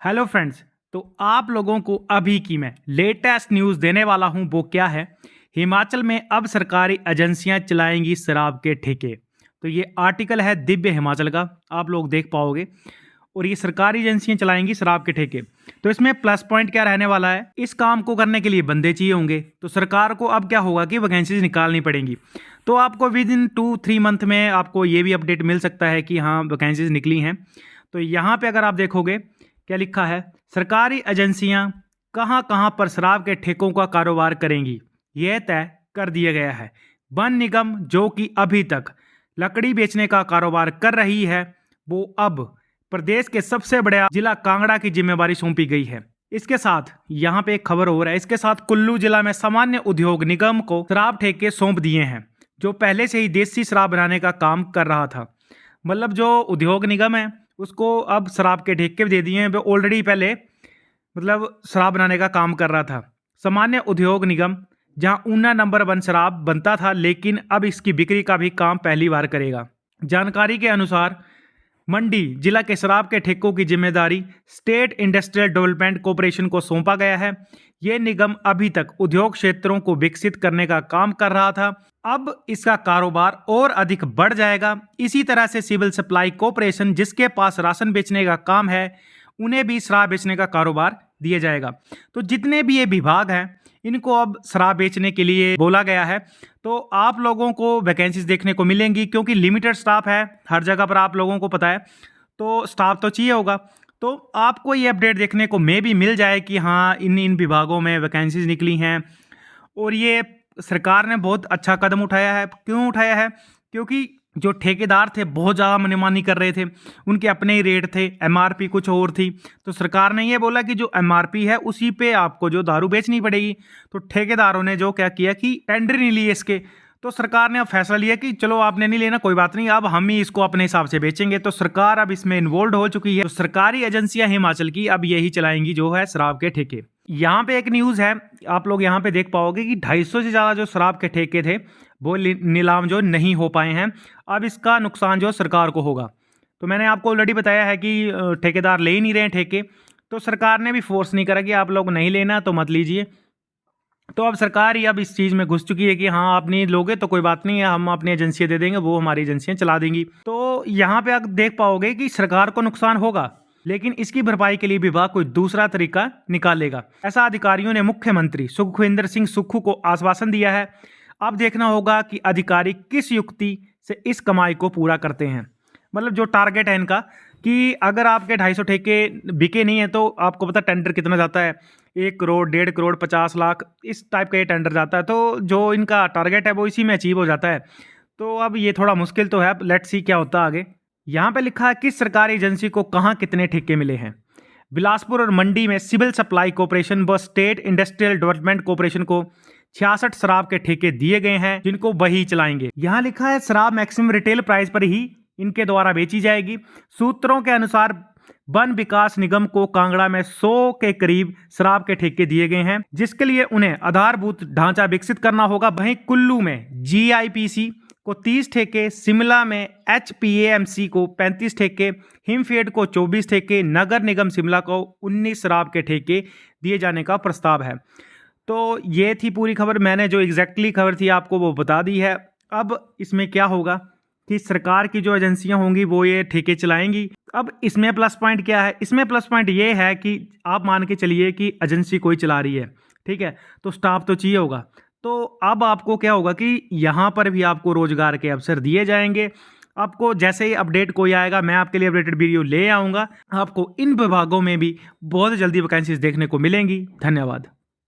Hello friends. तो आप लोगों को अभी की मैं लेटेस्ट न्यूज़ देने वाला हूं। वो क्या है? हिमाचल में अब सरकारी एजेंसियां चलाएंगी शराब के ठेके। तो ये आर्टिकल है दिव्य हिमाचल का, आप लोग देख पाओगे। और ये सरकारी एजेंसियां चलाएंगी शराब के ठेके। तो इसमें प्लस पॉइंट क्या रहने वाला है? इस काम को करने के लिए बंदे चाहिए होंगे, तो सरकार को अब क्या होगा कि वैकेंसीज निकालनी पड़ेंगी। तो आपको विद इन 2-3 मंथ में आपको ये भी अपडेट मिल सकता है कि हाँ वैकेंसीज निकली हैं। तो यहाँ पे अगर आप देखोगे क्या लिखा है, सरकारी एजेंसियां कहां कहां पर शराब के ठेकों का कारोबार करेंगी, यह तय कर दिया गया है। वन निगम जो कि अभी तक लकड़ी बेचने का कारोबार कर रही है, वो अब प्रदेश के सबसे बड़े जिला कांगड़ा की जिम्मेवारी सौंपी गई है। इसके साथ यहाँ पे एक खबर हो रहा है, इसके साथ कुल्लू जिला में सामान्य उद्योग निगम को शराब ठेके सौंप दिए हैं, जो पहले से ही देसी शराब बनाने का काम कर रहा था। मतलब जो उद्योग निगम है उसको अब शराब के ठेके दे दिए हैं। वो ऑलरेडी पहले मतलब शराब बनाने का काम कर रहा था। सामान्य उद्योग निगम जहां ऊना नंबर 1 शराब बनता था, लेकिन अब इसकी बिक्री का भी काम पहली बार करेगा। जानकारी के अनुसार मंडी जिला के शराब के ठेकों की जिम्मेदारी स्टेट इंडस्ट्रियल डेवलपमेंट कॉरपोरेशन को सौंपा गया है। यह निगम अभी तक उद्योग क्षेत्रों को विकसित करने का काम कर रहा था, अब इसका कारोबार और अधिक बढ़ जाएगा। इसी तरह से सिविल सप्लाई कॉरपोरेशन, जिसके पास राशन बेचने का काम है, उन्हें भी शराब बेचने का कारोबार दिया जाएगा। तो जितने भी ये विभाग हैं इनको अब शराब बेचने के लिए बोला गया है। तो आप लोगों को वैकेंसीज देखने को मिलेंगी, क्योंकि लिमिटेड स्टाफ है हर जगह पर, आप लोगों को पता है। तो स्टाफ तो चाहिए होगा, तो आपको ये अपडेट देखने को मे भी मिल जाए कि हाँ इन विभागों में वैकेंसीज निकली हैं। और ये सरकार ने बहुत अच्छा कदम उठाया है। क्यों उठाया है? क्योंकि जो ठेकेदार थे बहुत ज़्यादा मनमानी कर रहे थे, उनके अपने ही रेट थे, एमआरपी कुछ और थी। तो सरकार ने ये बोला कि जो एमआरपी है उसी पे आपको जो दारू बेचनी पड़ेगी। तो ठेकेदारों ने जो क्या किया कि टेंडर नहीं लिए इसके। तो सरकार ने अब फैसला लिया कि चलो आपने नहीं लेना, कोई बात नहीं, अब हम ही इसको अपने हिसाब से बेचेंगे। तो सरकार अब इसमें इन्वॉल्व हो चुकी है। तो सरकारी एजेंसियां हिमाचल की अब यही चलाएंगी जो है शराब के ठेके। यहाँ पे एक न्यूज़ है, आप लोग यहाँ पे देख पाओगे कि 250 से ज़्यादा जो शराब के ठेके थे वो नीलाम जो नहीं हो पाए हैं। अब इसका नुकसान जो सरकार को होगा। तो मैंने आपको ऑलरेडी बताया है कि ठेकेदार ले ही नहीं रहे हैं ठेके। तो सरकार ने भी फोर्स नहीं करा कि आप लोग नहीं लेना तो मत लीजिए। तो अब सरकार ही अब इस चीज़ में घुस चुकी है कि हाँ आप नहीं लोगे तो कोई बात नहीं है, हम अपनी एजेंसियाँ दे देंगे, वो हमारी एजेंसियाँ चला देंगी। तो यहाँ पे आप देख पाओगे कि सरकार को नुकसान होगा, लेकिन इसकी भरपाई के लिए विभाग कोई दूसरा तरीका निकालेगा, ऐसा अधिकारियों ने मुख्यमंत्री सुखविंदर सिंह सुक्खू को आश्वासन दिया है। अब देखना होगा कि अधिकारी किस युक्ति से इस कमाई को पूरा करते हैं। मतलब जो टारगेट है इनका कि अगर आपके 250 ठेके बिके नहीं है तो आपको पता टेंडर कितना जाता है, 1 करोड़, 1.5 करोड़, 50 लाख, इस टाइप का ये टेंडर जाता है। तो जो इनका टारगेट है वो इसी में अचीव हो जाता है। तो अब ये थोड़ा मुश्किल तो है, लेट्स सी क्या होता है आगे। यहाँ पे लिखा है किस सरकारी एजेंसी को कहाँ कितने ठेके मिले हैं। बिलासपुर और मंडी में सिविल सप्लाई कॉरपोरेशन व स्टेट इंडस्ट्रियल डेवलपमेंट कॉरपोरेशन को 66 शराब के ठेके दिए गए हैं, जिनको वही चलाएंगे। यहाँ लिखा है शराब मैक्सिमम रिटेल प्राइस पर ही इनके द्वारा बेची जाएगी। सूत्रों के अनुसार वन विकास निगम को कांगड़ा में 100 के करीब शराब के ठेके दिए गए हैं, जिसके लिए उन्हें आधारभूत ढांचा विकसित करना होगा। वहीं कुल्लू में जीआईपीसी को 30 ठेके, शिमला में एचपीएमसी को 35 ठेके, हिमफेड को 24 ठेके, नगर निगम शिमला को 19 शराब के ठेके दिए जाने का प्रस्ताव है। तो ये थी पूरी खबर, मैंने जो एग्जैक्टली खबर थी आपको वो बता दी है। अब इसमें क्या होगा कि सरकार की जो एजेंसियां होंगी वो ये ठेके चलाएंगी। अब इसमें प्लस पॉइंट क्या है? इसमें प्लस पॉइंट ये है कि आप मान के चलिए कि एजेंसी कोई चला रही है, ठीक है, तो स्टाफ तो चाहिए होगा। तो अब आपको क्या होगा कि यहाँ पर भी आपको रोजगार के अवसर दिए जाएंगे। आपको जैसे ही अपडेट कोई आएगा मैं आपके लिए अपडेटेड वीडियो ले आऊँगा। आपको इन विभागों में भी बहुत जल्दी वैकेंसीज देखने को मिलेंगी। धन्यवाद।